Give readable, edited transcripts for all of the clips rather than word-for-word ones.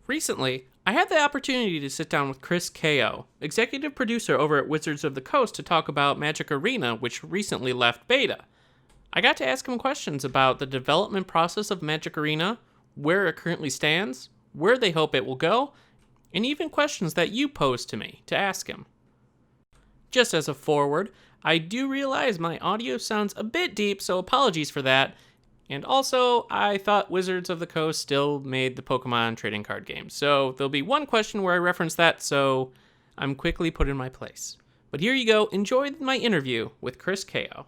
Recently, I had the opportunity to sit down with Chris Ko, executive producer over at Wizards of the Coast, to talk about Magic Arena, which recently left beta. I got to ask him questions about the development process of Magic Arena, where it currently stands, where they hope it will go, and even questions that you posed to me to ask him. Just as a forward, I do realize my audio sounds a bit deep, so apologies for that. And also, I thought Wizards of the Coast still made the Pokemon trading card game. So there'll be one question where I reference that, so I'm quickly put in my place. But here you go. Enjoy my interview with Chris Ko.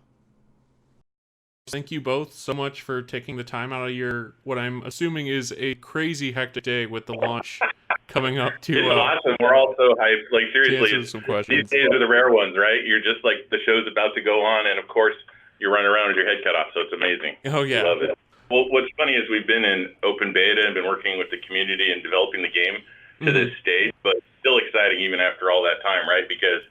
Thank you both so much for taking the time out of your, what I'm assuming is a crazy hectic day with the launch coming up to... It's awesome. We're all so hyped. Like, seriously, some questions. These days are the rare ones, right? You're just like, the show's about to go on, and of course, you're running around with your head cut off, so it's amazing. Oh, yeah. I love it. Well, what's funny is we've been in open beta and been working with the community and developing the game to this stage, but still exciting even after all that time, right? Because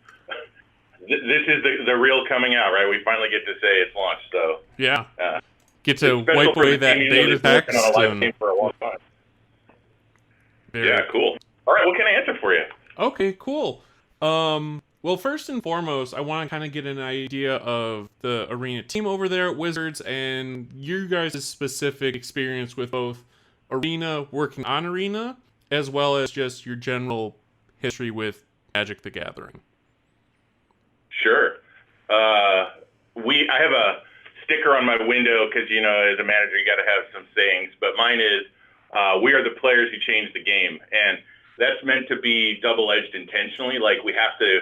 this is the real coming out, right? We finally get to say it's launched, so... Yeah. Get to wipe away that beta text. On a live team for a long time. Yeah, cool. All right, what can I answer for you? Okay, cool. Well, first and foremost, I want to kind of get an idea of the Arena team over there at Wizards and you guys' specific experience with both Arena, working on Arena, as well as just your general history with Magic the Gathering. Sure. I have a sticker on my window because, you know, as a manager, you got to have some sayings, but mine is, we are the players who change the game. And that's meant to be double-edged intentionally. Like, we have to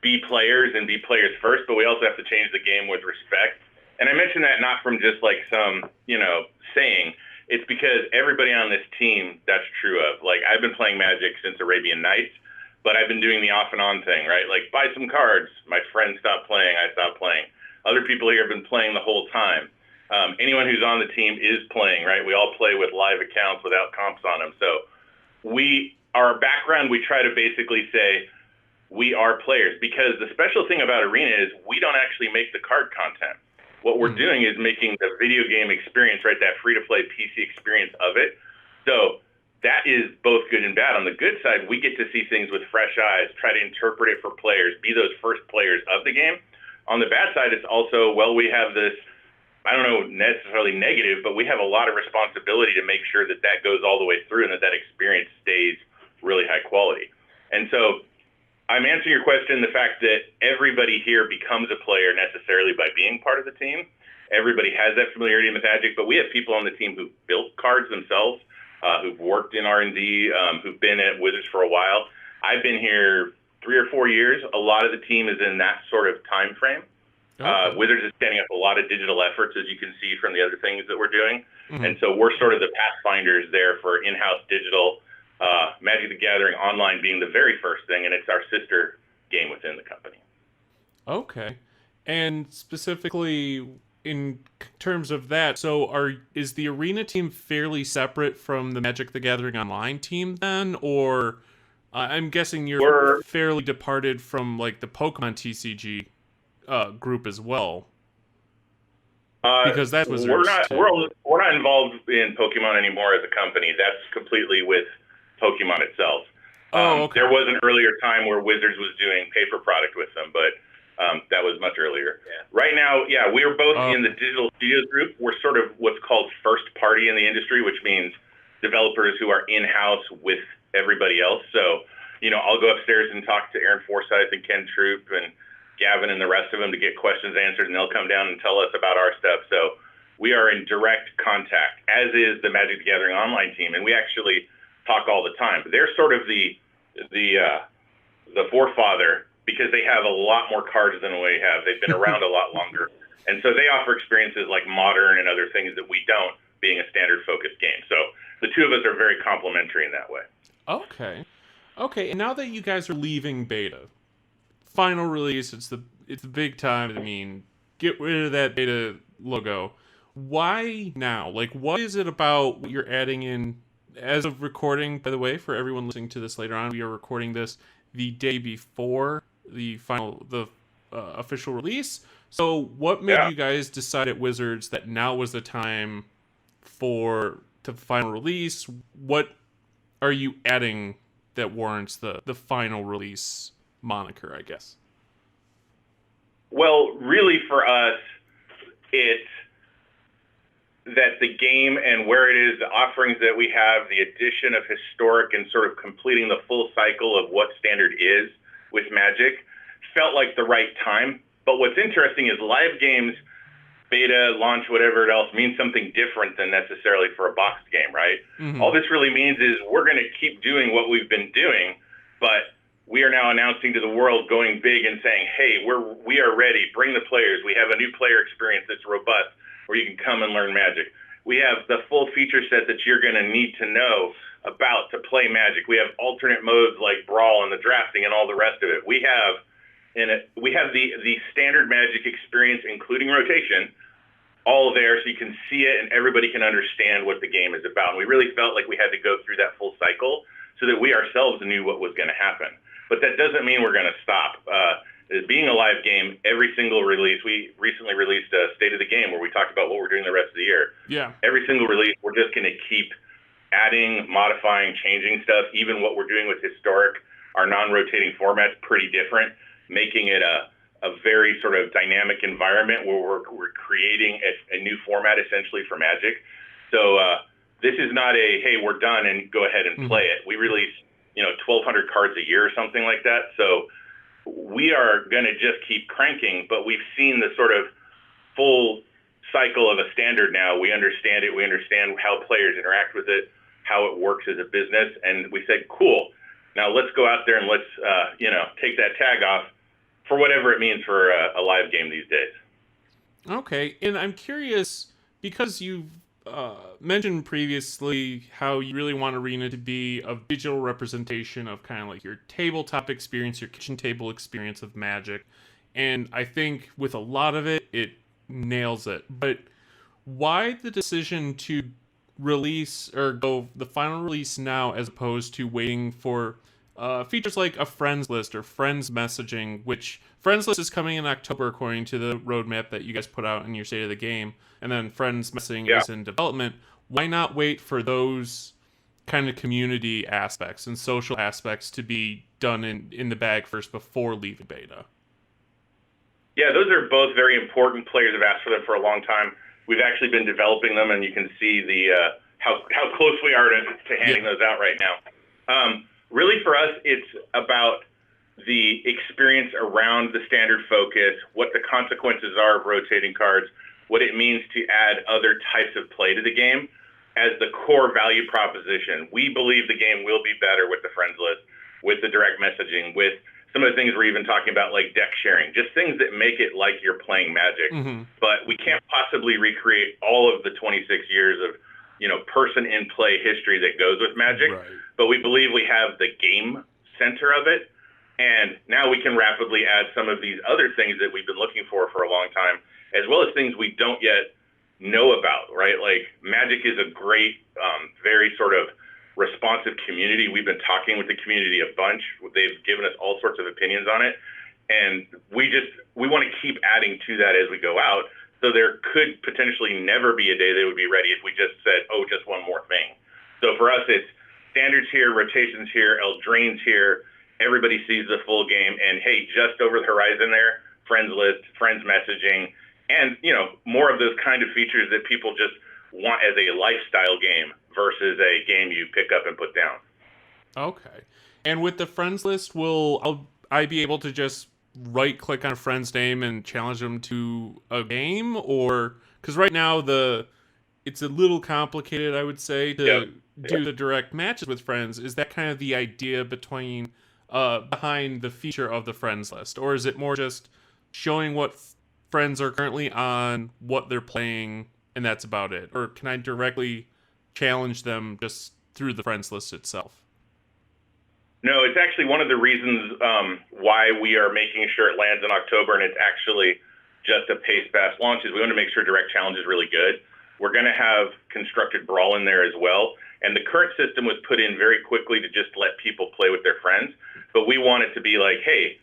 be players and be players first, but we also have to change the game with respect. And I mention that not from just like some, you know, saying. It's because everybody on this team that's true of. Like, I've been playing Magic since Arabian Nights, but I've been doing the off and on thing, right? Like, buy some cards. My friends stopped playing. I stopped playing. Other people here have been playing the whole time. Anyone who's on the team is playing, right? We all play with live accounts without comps on them. So our background, we try to basically say, we are players, because the special thing about Arena is we don't actually make the card content. What we're doing is making the video game experience, right, that free-to-play PC experience of it. So that is both good and bad. On the good side, we get to see things with fresh eyes, try to interpret it for players, be those first players of the game. On the bad side, it's also, well, we have this, I don't know necessarily negative, but we have a lot of responsibility to make sure that that goes all the way through and that experience stays really high quality. And so I'm answering your question, the fact that everybody here becomes a player necessarily by being part of the team. Everybody has that familiarity with Magic, but we have people on the team who've built cards themselves, who've worked in R&D, who've been at Wizards for a while. I've been here 3 or 4 years. A lot of the team is in that sort of time frame. Okay. Wizards is standing up a lot of digital efforts, as you can see from the other things that we're doing. And so we're sort of the pathfinders there for in-house digital, Magic the Gathering Online being the very first thing, and it's our sister game within the company. Okay. And specifically in terms of that, so is the Arena team fairly separate from the Magic the Gathering Online team then? Or I'm guessing we're fairly departed from like the Pokemon TCG group as well. Because that's Wizards we're not involved in Pokemon anymore as a company. That's completely with Pokemon itself. Okay. There was an earlier time where Wizards was doing paper product with them, but that was much earlier. Yeah. Right now, yeah, we are both in the Digital Studios group. We're sort of what's called first party in the industry, which means developers who are in-house with everybody else. So, you know, I'll go upstairs and talk to Aaron Forsythe and Ken Troop and Gavin and the rest of them to get questions answered, and they'll come down and tell us about our stuff. So we are in direct contact, as is the Magic the Gathering Online team, and we actually talk all the time. They're sort of the forefather, because they have a lot more cards than we have. They've been around a lot longer. And so they offer experiences like Modern and other things that we don't, being a standard focused game. So the two of us are very complementary in that way. Okay. Okay, and now that you guys are leaving beta, final release, it's the big time. I mean, get rid of that beta logo. Why now? Like, what is it about what you're adding in? As of recording, by the way, for everyone listening to this later on, we are recording this the day before the official release. So what made you guys decide at Wizards that now was the time to final release? What are you adding that warrants the final release moniker, I guess? Well, really for us, it's that the game and where it is, the offerings that we have, the addition of historic and sort of completing the full cycle of what standard is with Magic felt like the right time. But what's interesting is live games, beta, launch, whatever else, means something different than necessarily for a boxed game, right? Mm-hmm. All this really means is we're going to keep doing what we've been doing, but we are now announcing to the world, going big and saying, hey, we are ready. Bring the players. We have a new player experience that's robust where you can come and learn Magic. We have the full feature set that you're going to need to know about to play Magic. We have alternate modes like Brawl and the drafting and all the rest of it. We have the standard Magic experience, including rotation, all there so you can see it and everybody can understand what the game is about. And we really felt like we had to go through that full cycle so that we ourselves knew what was going to happen. But that doesn't mean we're going to stop. Being a live game, every single release, we recently released a State of the Game where we talked about what we're doing the rest of the year. Yeah. Every single release, we're just going to keep adding, modifying, changing stuff. Even what we're doing with historic, our non-rotating format's pretty different, making it a very sort of dynamic environment where we're creating a new format essentially for Magic. So this is not a, hey, we're done and go ahead and play it. We release 1,200 cards a year or something like that. So we are going to just keep cranking, but we've seen the sort of full cycle of a standard now. We understand it. We understand how players interact with it, how it works as a business. And we said, cool, now let's go out there and let's, take that tag off for whatever it means for a live game these days. Okay. And I'm curious, because you've mentioned previously how you really want Arena to be a digital representation of kind of like your tabletop experience, your kitchen table experience of Magic. And I think with a lot of it, it nails it. But why the decision to release or go the final release now as opposed to waiting for features like a friends list or friends messaging, which friends list is coming in October according to the roadmap that you guys put out in your State of the Game, and then friends messaging is in development. Why not wait for those kind of community aspects and social aspects to be done in the bag first before leaving beta? Yeah, those are both very important. Players have asked for them for a long time. We've actually been developing them, and you can see the how close we are to handing those out right now. Really, for us, it's about the experience around the standard focus, what the consequences are of rotating cards, what it means to add other types of play to the game as the core value proposition. We believe the game will be better with the friends list, with the direct messaging, with some of the things we're even talking about, like deck sharing, just things that make it like you're playing Magic. Mm-hmm. But we can't possibly recreate all of the 26 years of person in play history that goes with Magic. Right. But we believe we have the game center of it. And now we can rapidly add some of these other things that we've been looking for a long time, as well as things we don't yet know about, right? Like Magic is a great, very sort of responsive community. We've been talking with the community a bunch. They've given us all sorts of opinions on it. And we want to keep adding to that as we go out. So there could potentially never be a day they would be ready if we just said, oh, just one more thing. So for us, it's standards here, rotations here, Eldraine's here. Everybody sees the full game. And hey, just over the horizon there, friends list, friends messaging, and more of those kind of features that people just want as a lifestyle game versus a game you pick up and put down. Okay. And with the friends list, will I be able to just right click on a friend's name and challenge them to a game? Or because right now it's a little complicated, I would say, to do the direct matches with friends. Is that kind of the idea behind the feature of the friends list? Or is it more just showing what friends are currently on, what they're playing, and that's about it? Or can I directly challenge them just through the friends list itself? No, it's actually one of the reasons why we are making sure it lands in October, and it's actually just a pace-fast launch, is we want to make sure Direct Challenge is really good. We're going to have constructed Brawl in there as well, and the current system was put in very quickly to just let people play with their friends, but we want it to be like, hey,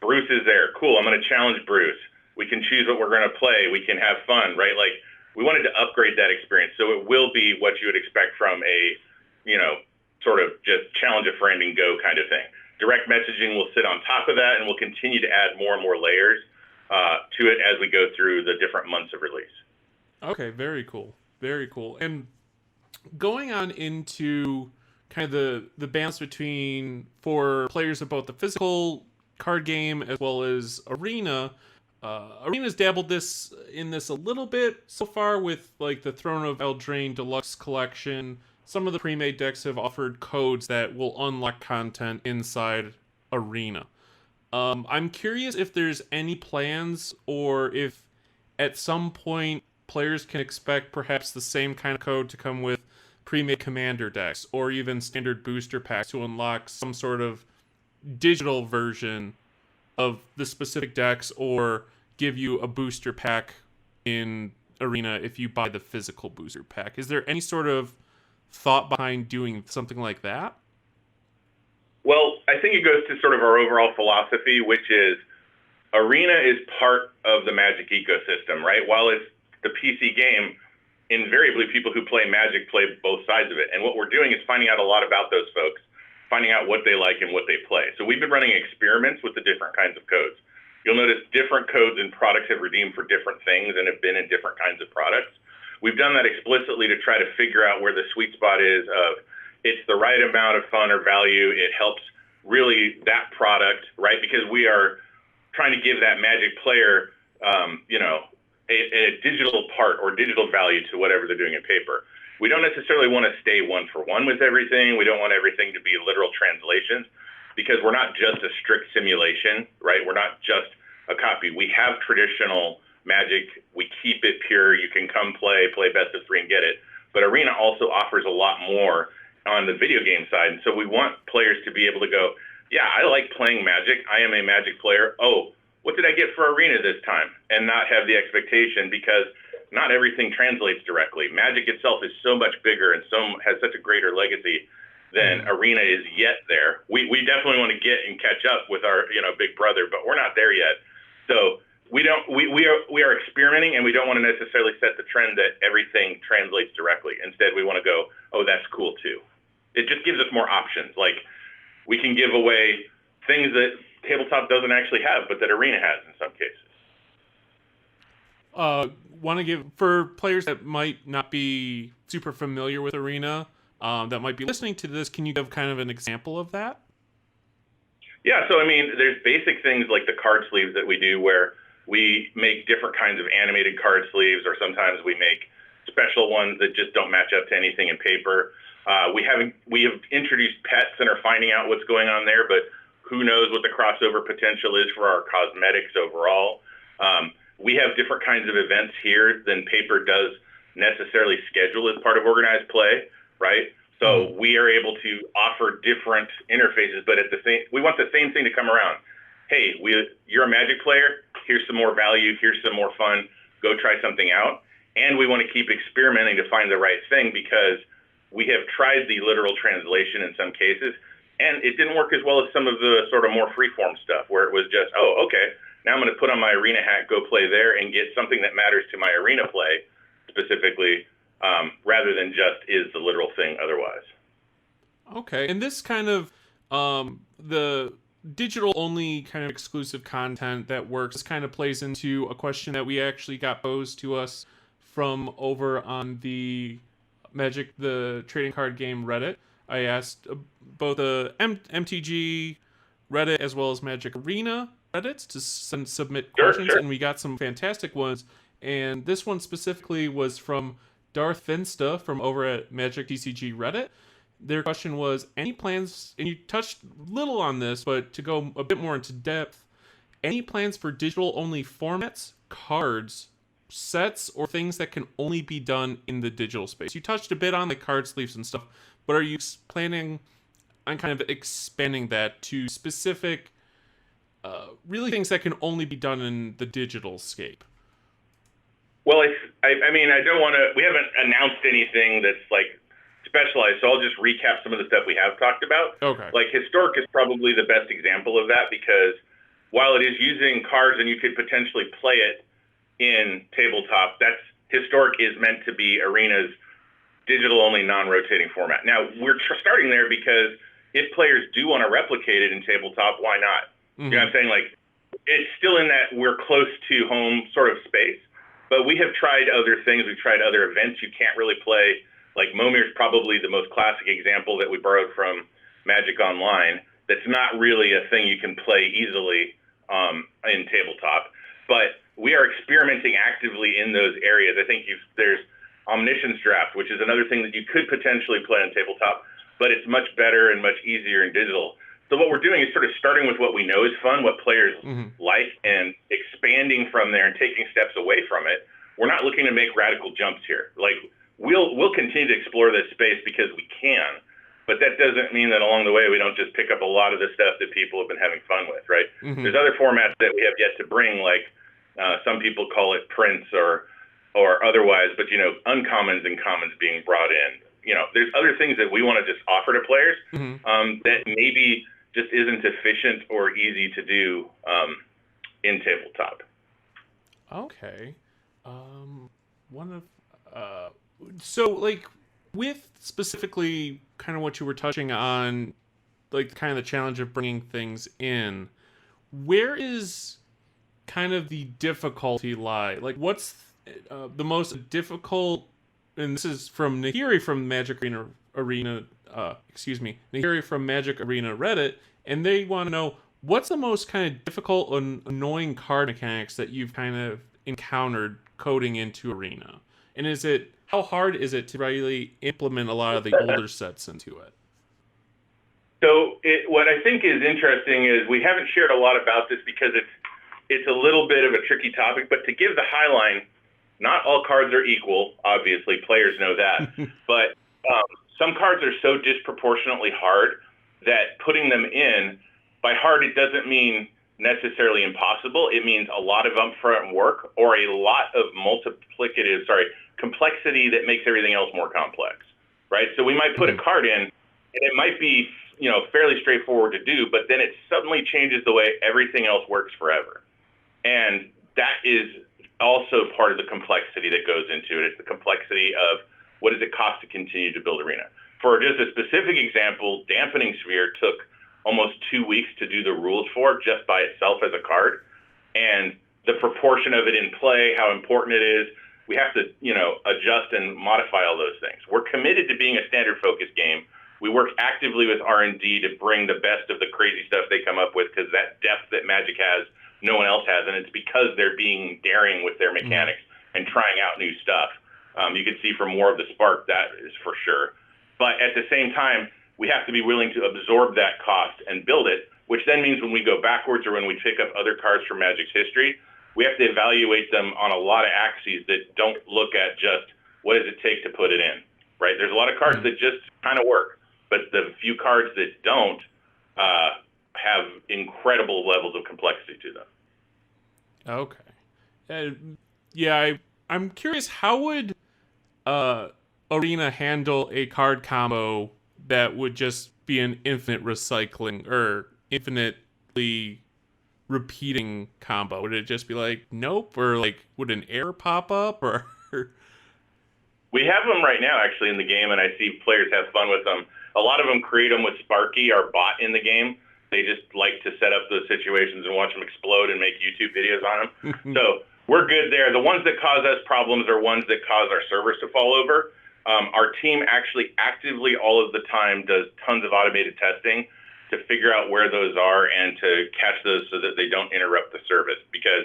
Bruce is there. Cool, I'm going to challenge Bruce. We can choose what we're going to play. We can have fun, right? Like, we wanted to upgrade that experience, so it will be what you would expect from a, sort of just challenge a friend and go kind of thing. Direct messaging will sit on top of that, and we'll continue to add more and more layers to it as we go through the different months of release. Okay, very cool. Very cool. And going on into kind of the balance between, for players of both the physical card game as well as Arena, Arena's dabbled in this a little bit so far with like the Throne of Eldraine Deluxe Collection. Some of the pre-made decks have offered codes that will unlock content inside Arena. I'm curious if there's any plans, or if at some point players can expect perhaps the same kind of code to come with pre-made commander decks, or even standard booster packs to unlock some sort of digital version of the specific decks, or give you a booster pack in Arena if you buy the physical booster pack. Is there any sort of thought behind doing something like that? Well, I think it goes to sort of our overall philosophy, which is Arena is part of the Magic ecosystem, right? While it's the PC game, invariably people who play Magic play both sides of it. And what we're doing is finding out a lot about those folks, finding out what they like and what they play. So we've been running experiments with the different kinds of codes. You'll notice different codes and products have redeemed for different things and have been in different kinds of products. We've done that explicitly to try to figure out where the sweet spot is of it's the right amount of fun or value. It helps really that product, right? Because we are trying to give that Magic player, a digital part or digital value to whatever they're doing in paper. We don't necessarily want to stay one for one with everything. We don't want everything to be literal translations, because we're not just a strict simulation, right? We're not just a copy. We have traditional Magic. We keep it pure. You can come play best of 3 and get it. But Arena also offers a lot more on the video game side. And so we want players to be able to go, yeah, I like playing Magic. I am a Magic player. Oh, what did I get for Arena this time? And not have the expectation, because not everything translates directly. Magic itself is so much bigger and has such a greater legacy than Arena is yet there. We definitely want to get and catch up with our big brother, but we're not there yet. So we are experimenting, and we don't want to necessarily set the trend that everything translates directly. Instead, we want to go, oh, that's cool too. It just gives us more options. Like, we can give away things that tabletop doesn't actually have, but that Arena has in some cases. Want to give, for players that might not be super familiar with Arena, that might be listening to this, can you give kind of an example of that? Yeah, so I mean, there's basic things like the card sleeves that we do, where we make different kinds of animated card sleeves, or sometimes we make special ones that just don't match up to anything in paper. We have introduced pets and are finding out what's going on there, but who knows what the crossover potential is for our cosmetics overall. We have different kinds of events here than paper does necessarily schedule as part of organized play, right? So we are able to offer different interfaces, but we want the same thing to come around. Hey, you're a Magic player. Here's some more value. Here's some more fun. Go try something out. And we want to keep experimenting to find the right thing, because we have tried the literal translation in some cases, and it didn't work as well as some of the sort of more freeform stuff, where it was just, oh, okay, now I'm going to put on my Arena hat, go play there, and get something that matters to my Arena play specifically, rather than just is the literal thing otherwise. Okay, and this kind of, the digital-only kind of exclusive content that works, this kind of plays into a question that we actually got posed to us from over on the Magic the Trading Card Game Reddit. I asked both the MTG Reddit as well as Magic Arena Reddits to submit questions, and we got some fantastic ones. And this one specifically was from Darth Finsta from over at Magic TCG Reddit. Their question was, any plans, and you touched little on this, but to go a bit more into depth, any plans for digital-only formats, cards, sets, or things that can only be done in the digital space? You touched a bit on the card sleeves and stuff, but are you planning on kind of expanding that to specific, really things that can only be done in the digital scape? Well, I mean, I don't want to, we haven't announced anything that's like specialized, so I'll just recap some of the stuff we have talked about. Okay. Like Historic is probably the best example of that, because while it is using cards and you could potentially play it in tabletop, Historic is meant to be Arena's digital-only non-rotating format. Now, we're starting there because if players do want to replicate it in tabletop, why not? You know what I'm saying? Like, it's still in that we're close to home sort of space, but we have tried other things. We've tried other events you can't really play. Like Momir's probably the most classic example that we borrowed from Magic Online. That's not really a thing you can play easily in tabletop, but we are experimenting actively in those areas. I think there's Omniscience Draft, which is another thing that you could potentially play on tabletop, but it's much better and much easier in digital. So what we're doing is sort of starting with what we know is fun, what players like, and expanding from there and taking steps away from it. We're not looking to make radical jumps here. Like, we'll continue to explore this space because we can, but that doesn't mean that along the way we don't just pick up a lot of the stuff that people have been having fun with, right? There's other formats that we have yet to bring, like some people call it prints or otherwise, but, you know, uncommons and commons being brought in. You know, there's other things that we want to just offer to players that maybe just isn't efficient or easy to do in tabletop. Okay. So, like, with specifically kind of what you were touching on, like, kind of the challenge of bringing things in, where is kind of the difficulty lie? Like, what's the most difficult, and this is from Nahiri from Nahiri from Magic Arena Reddit, and they want to know, what's the most kind of difficult and annoying card mechanics that you've kind of encountered coding into Arena? And how hard is it to really implement a lot of the older sets into it? So what I think is interesting is we haven't shared a lot about this because it's a little bit of a tricky topic, but to give the high line, not all cards are equal, obviously, players know that, but some cards are so disproportionately hard that putting them in, by hard, it doesn't mean necessarily impossible. It means a lot of upfront work or a lot of complexity that makes everything else more complex, right? So we might put a card in, and it might be, you know, fairly straightforward to do, but then it suddenly changes the way everything else works forever. And that is also part of the complexity that goes into it. It's the complexity of what does it cost to continue to build Arena. For just a specific example, Dampening Sphere took almost 2 weeks to do the rules for just by itself as a card. And the proportion of it in play, how important it is, we have to, you know, adjust and modify all those things. We're committed to being a standard focused game. We work actively with R&D to bring the best of the crazy stuff they come up with, because that depth that Magic has, no one else has, and it's because they're being daring with their mechanics and trying out new stuff. You can see from More of the Spark, that is for sure. But at the same time, we have to be willing to absorb that cost and build it, which then means when we go backwards or when we pick up other cards from Magic's history, we have to evaluate them on a lot of axes that don't look at just what does it take to put it in, right? There's a lot of cards that just kind of work, but the few cards that don't have incredible levels of complexity to them. Okay. I'm curious, how would Arena handle a card combo that would just be an infinite recycling or infinitely repeating combo? Would it just be like, nope? Or like, would an error pop up? Or we have them right now actually in the game, and I see players have fun with them. A lot of them create them with Sparky, our bot in the game. They just like to set up those situations and watch them explode and make YouTube videos on them. So we're good there. The ones that cause us problems are ones that cause our servers to fall over. Our team actually actively all of the time does tons of automated testing to figure out where those are and to catch those so that they don't interrupt the service. Because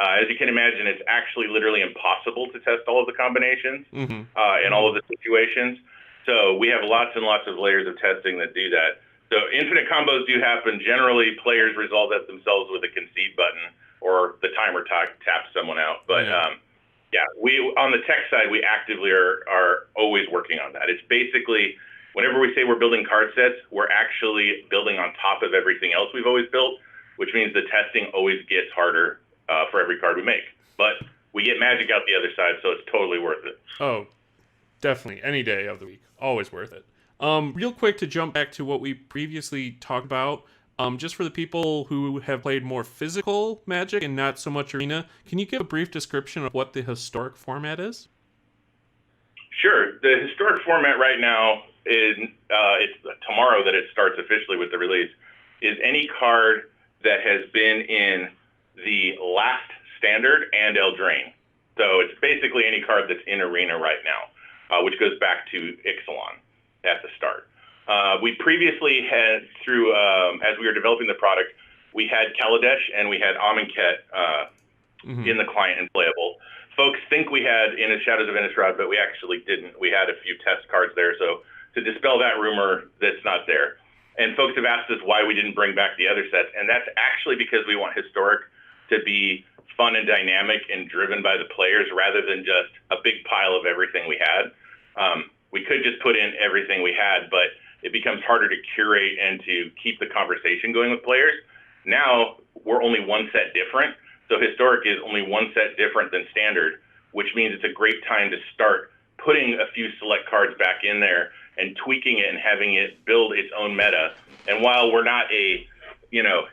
as you can imagine, it's actually literally impossible to test all of the combinations in all of the situations. So we have lots and lots of layers of testing that do that. So infinite combos do happen. Generally, players resolve that themselves with a concede button or the timer taps someone out. But we on the tech side, we actively are always working on that. It's basically whenever we say we're building card sets, we're actually building on top of everything else we've always built, which means the testing always gets harder for every card we make. But we get magic out the other side, so it's totally worth it. Oh, definitely. Any day of the week. Always worth it. Real quick to jump back to what we previously talked about, just for the people who have played more physical Magic and not so much Arena, can you give a brief description of what the historic format is? Sure. The historic format right now is it's tomorrow tomorrow that it starts officially with the release, is any card that has been in the last standard and Eldraine. So it's basically any card that's in Arena right now, which goes back to Ixalan at the start. We previously had, as we were developing the product, we had Kaladesh and we had Amonkhet in the client and playable. Folks think we had in the Shadows of Innistrad, but we actually didn't. We had a few test cards there, so to dispel that rumor, that's not there. And folks have asked us why we didn't bring back the other sets, and that's actually because we want Historic to be fun and dynamic and driven by the players rather than just a big pile of everything we had. We could just put in everything we had, but it becomes harder to curate and to keep the conversation going with players. Now we're only one set different. So Historic is only one set different than Standard, which means it's a great time to start putting a few select cards back in there and tweaking it and having it build its own meta. And while we're not a,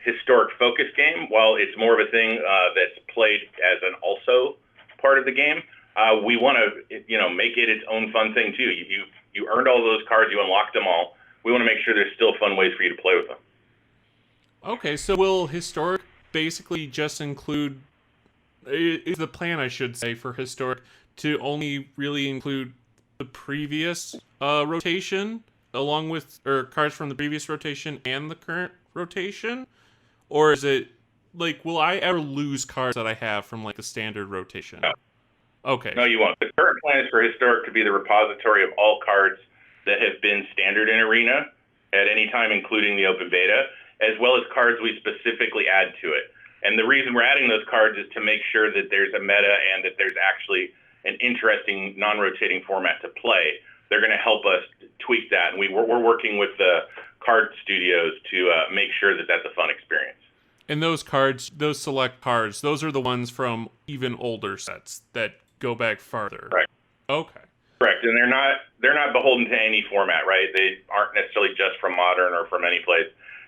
Historic focus game, while it's more of a thing that's played as an also part of the game, we want to, make it its own fun thing too. You earned all those cards, you unlocked them all. We want to make sure there's still fun ways for you to play with them. Okay, so will Historic basically just include, is the plan, I should say, for Historic to only really include the previous rotation along with, or cards from the previous rotation and the current rotation? Or is it, will I ever lose cards that I have from, the standard rotation? No. Okay. No, you won't. The current plan is for Historic to be the repository of all cards that have been standard in Arena at any time, including the open beta, as well as cards we specifically add to it. And the reason we're adding those cards is to make sure that there's a meta and that there's actually an interesting non-rotating format to play. They're going to help us tweak that. And we're working with the card studios to make sure that that's a fun experience. And those cards, those select cards, those are the ones from even older sets that go back farther. Right. Okay. Correct. And they're not beholden to any format, right? They aren't necessarily just from Modern or from any place.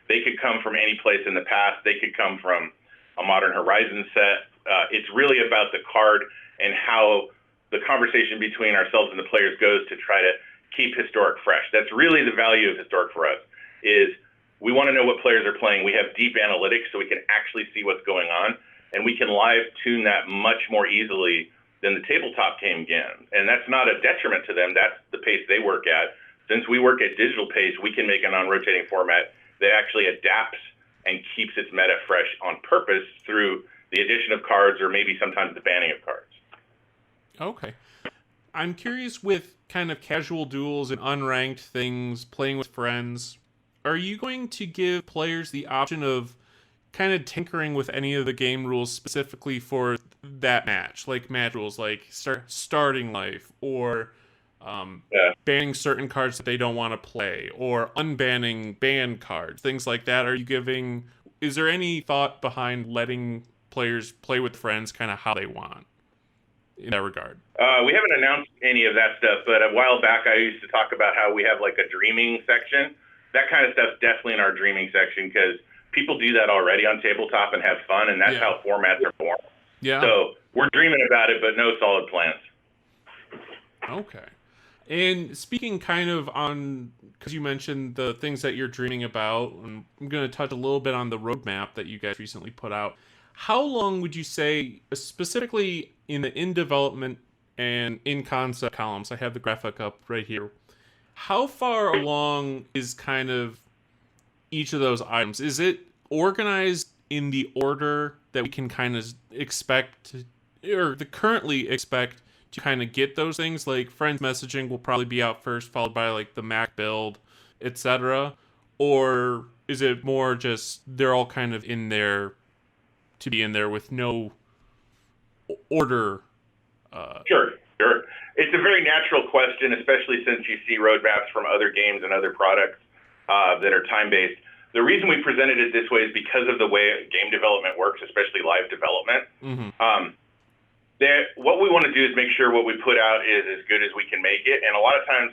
They could come from any place in the past. They could come from a Modern Horizon set. It's really about the card and how the conversation between ourselves and the players goes to try to keep Historic fresh. That's really the value of Historic for us, is we want to know what players are playing. We have deep analytics so we can actually see what's going on, and we can live tune that much more easily than the tabletop game can. And that's not a detriment to them. That's the pace they work at. Since we work at digital pace, we can make a non-rotating format that actually adapts and keeps its meta fresh on purpose through the addition of cards or maybe sometimes the banning of cards. Okay. I'm curious, with kind of casual duels and unranked things, playing with friends, are you going to give players the option of kind of tinkering with any of the game rules specifically for that match? Like match rules, like starting life, or banning certain cards that they don't want to play, or unbanning banned cards, things like that. Is there any thought behind letting players play with friends kind of how they want in that regard? We haven't announced any of that stuff, but a while back I used to talk about how we have a dreaming section. That kind of stuff's definitely in our dreaming section because people do that already on tabletop and have fun, and that's how formats are born. Yeah. So we're dreaming about it, but no solid plans. Okay. And speaking kind of on, because you mentioned the things that you're dreaming about, and I'm going to touch a little bit on the roadmap that you guys recently put out. How long would you say, specifically in the in-development and in-concept columns, I have the graphic up right here, how far along is kind of each of those items? Is it organized in the order that we can kind of expect, or currently expect to kind of get those things? Like friends messaging will probably be out first, followed by the Mac build, etc. Or is it more just they're all kind of in there to be in there with no order? Sure. It's a very natural question, especially since you see roadmaps from other games and other products that are time-based. The reason we presented it this way is because of the way game development works, especially live development. Mm-hmm. What we want to do is make sure what we put out is as good as we can make it. And a lot of times,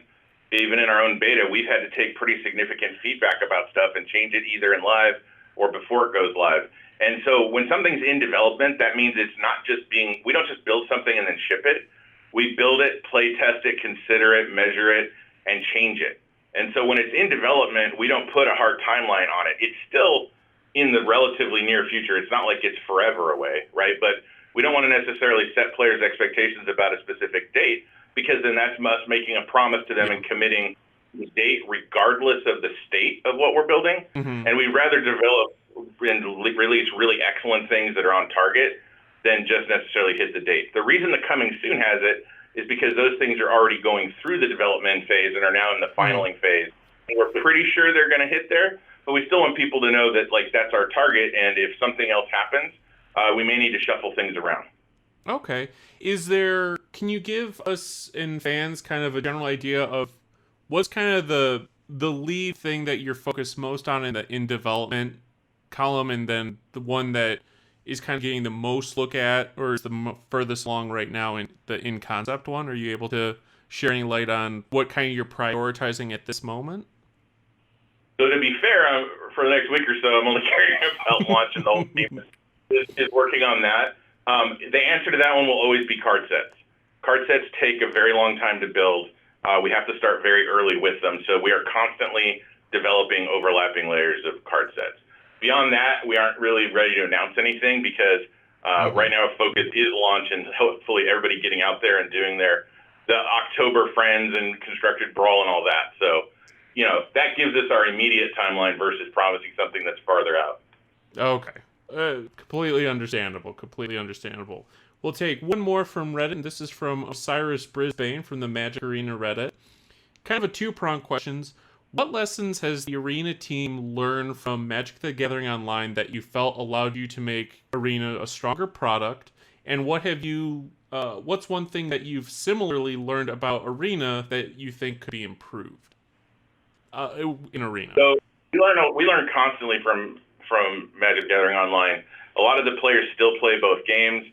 even in our own beta, we've had to take pretty significant feedback about stuff and change it either in live or before it goes live. And so when something's in development, that means it's not just we don't just build something and then ship it. We build it, play test it, consider it, measure it, and change it. And so when it's in development, we don't put a hard timeline on it. It's still in the relatively near future. It's not like it's forever away, right? But we don't want to necessarily set players' expectations about a specific date, because then that's us making a promise to them and committing the date regardless of the state of what we're building. And we'd rather develop and release really excellent things that are on target than just necessarily hit the date. The reason the coming soon has it is because those things are already going through the development phase and are now in the finaling phase. And we're pretty sure they're going to hit there, but we still want people to know that like that's our target, and if something else happens, we may need to shuffle things around. Okay. Can you give us and fans kind of a general idea of what's kind of the lead thing that you're focused most on in the in development column, and then the one that is kind of getting the most look at, or is the furthest along right now in the in concept one? Are you able to share any light on what kind of you're prioritizing at this moment? So to be fair, for the next week or so, I'm only caring about launch, and the whole team is working on that. The answer to that one will always be card sets. Card sets take a very long time to build. We have to start very early with them, so we are constantly developing overlapping layers of card sets. Beyond that, we aren't really ready to announce anything because right now our focus is launch and hopefully everybody getting out there and doing the October Friends and Constructed Brawl and all that. So, that gives us our immediate timeline versus promising something that's farther out. Okay. Completely understandable. We'll take one more from Reddit, and this is from Osiris Brisbane from the Magic Arena Reddit. Kind of a two-pronged questions. What lessons has the Arena team learned from Magic the Gathering Online that you felt allowed you to make Arena a stronger product? And what's one thing that you've similarly learned about Arena that you think could be improved in Arena? So we learn constantly from Magic the Gathering Online. A lot of the players still play both games.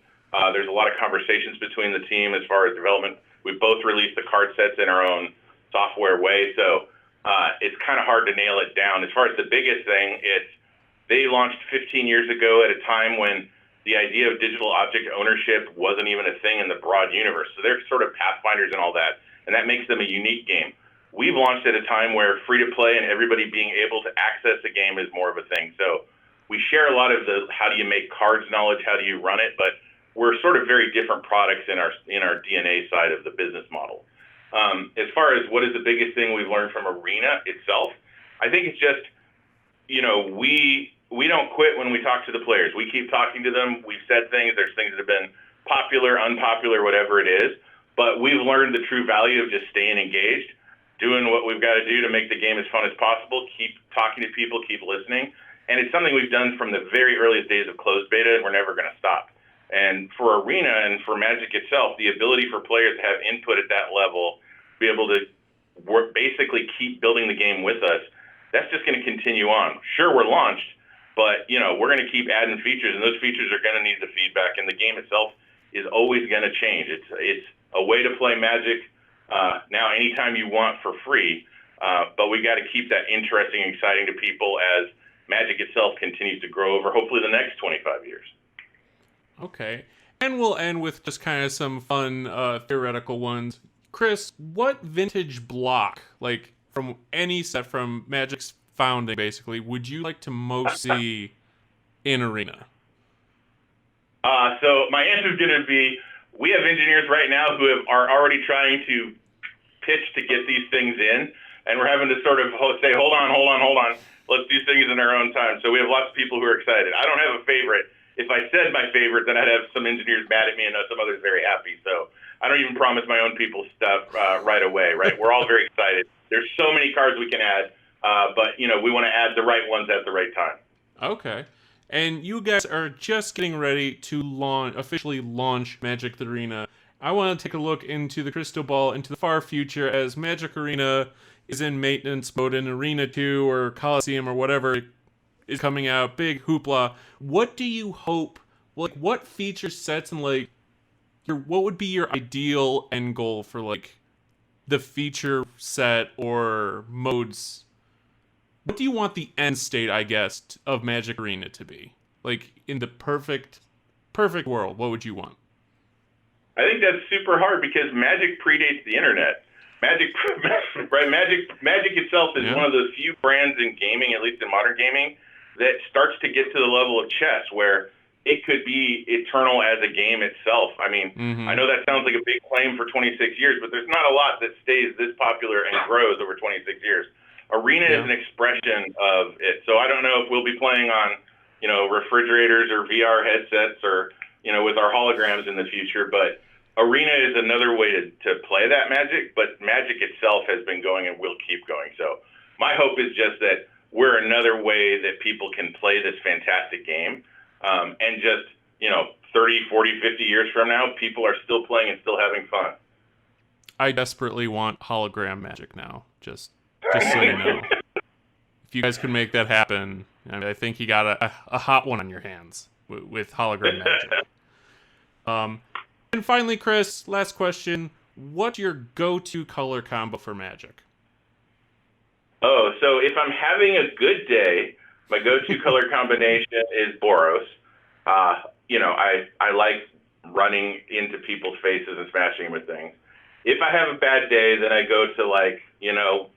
There's a lot of conversations between the team as far as development. We both released the card sets in our own software way, so it's kind of hard to nail it down. As far as the biggest thing, they launched 15 years ago at a time when the idea of digital object ownership wasn't even a thing in the broad universe. So they're sort of pathfinders and all that, and that makes them a unique game. We've launched at a time where free-to-play and everybody being able to access a game is more of a thing. So we share a lot of the how do you make cards knowledge, how do you run it, but we're sort of very different products in our DNA side of the business model. As far as what is the biggest thing we've learned from Arena itself, I think it's just, we don't quit when we talk to the players. We keep talking to them. We've said things. There's things that have been popular, unpopular, whatever it is. But we've learned the true value of just staying engaged, doing what we've got to do to make the game as fun as possible, keep talking to people, keep listening. And it's something we've done from the very earliest days of closed beta, and we're never going to stop. And for Arena and for Magic itself, the ability for players to have input at that level, be able to basically keep building the game with us, that's just going to continue on. Sure, we're launched, but we're going to keep adding features, and those features are going to need the feedback. And the game itself is always going to change. It's a way to play Magic now anytime you want for free, but we got to keep that interesting and exciting to people as Magic itself continues to grow over hopefully the next 25 years. Okay. And we'll end with just kind of some fun theoretical ones. Chris, what vintage block, like from any set from Magic's founding, basically, would you like to most see in Arena? So my answer is going to be, we have engineers right now who are already trying to pitch to get these things in, and we're having to sort of say, hold on. Let's do things in our own time. So we have lots of people who are excited. I don't have a favorite. If I said my favorite, then I'd have some engineers mad at me and some others very happy. So I don't even promise my own people stuff right away, right? We're all very excited. There's so many cards we can add, but we want to add the right ones at the right time. Okay. And you guys are just getting ready to officially launch Magic the Arena. I want to take a look into the crystal ball, into the far future, as Magic Arena is in maintenance mode, in Arena 2 or Coliseum or whatever is coming out, big hoopla. What do you hope, what feature sets and what would be your ideal end goal for the feature set or modes? What do you want the end state, I guess, of Magic Arena to be? In the perfect world, what would you want? I think that's super hard because Magic predates the internet. Magic, right? Magic itself is one of those few brands in gaming, at least in modern gaming, that starts to get to the level of chess where it could be eternal as a game itself. I mean, I know that sounds like a big claim for 26 years, but there's not a lot that stays this popular and grows over 26 years. Arena is an expression of it. So I don't know if we'll be playing on, refrigerators or VR headsets or, with our holograms in the future, but Arena is another way to play that Magic, but Magic itself has been going and will keep going. So my hope is just that we're another way that people can play this fantastic game. And just, 30, 40, 50 years from now, people are still playing and still having fun. I desperately want hologram Magic now, just so you know. If you guys could make that happen, I think you got a hot one on your hands with hologram Magic. And finally, Chris, last question. What's your go-to color combo for Magic? Oh, so if I'm having a good day, my go-to color combination is Boros. I like running into people's faces and smashing them with things. If I have a bad day, then I go to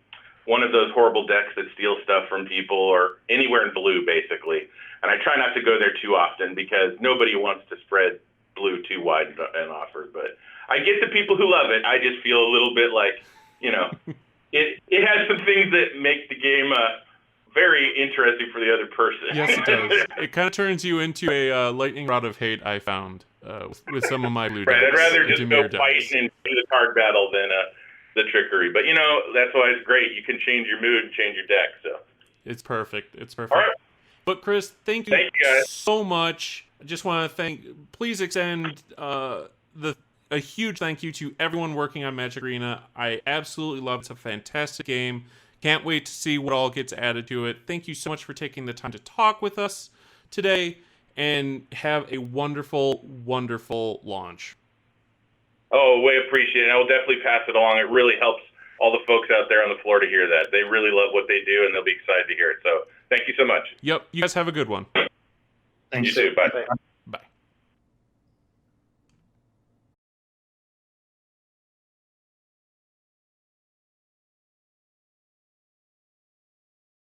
one of those horrible decks that steal stuff from people or anywhere in blue, basically. And I try not to go there too often because nobody wants to spread blue too wide and offer. But I get the people who love it. I just feel a little bit like, it has some things that make the game very interesting for the other person. Yes, it does. It kind of turns you into a lightning rod of hate, I found, with some of my blue decks. Right, I'd rather just go fight and do the card battle than the trickery. But, that's why it's great. You can change your mood and change your deck. So it's perfect. All right. But, Chris, thank you guys so much. I just want to please extend a huge thank you to everyone working on Magic Arena. I absolutely love it. It's a fantastic game. Can't wait to see what all gets added to it. Thank you so much for taking the time to talk with us today, and have a wonderful, wonderful launch. Oh, we appreciate it. I will definitely pass it along. It really helps all the folks out there on the floor to hear that. They really love what they do, and they'll be excited to hear it. So thank you so much. Yep. You guys have a good one. Thanks. You too. Bye.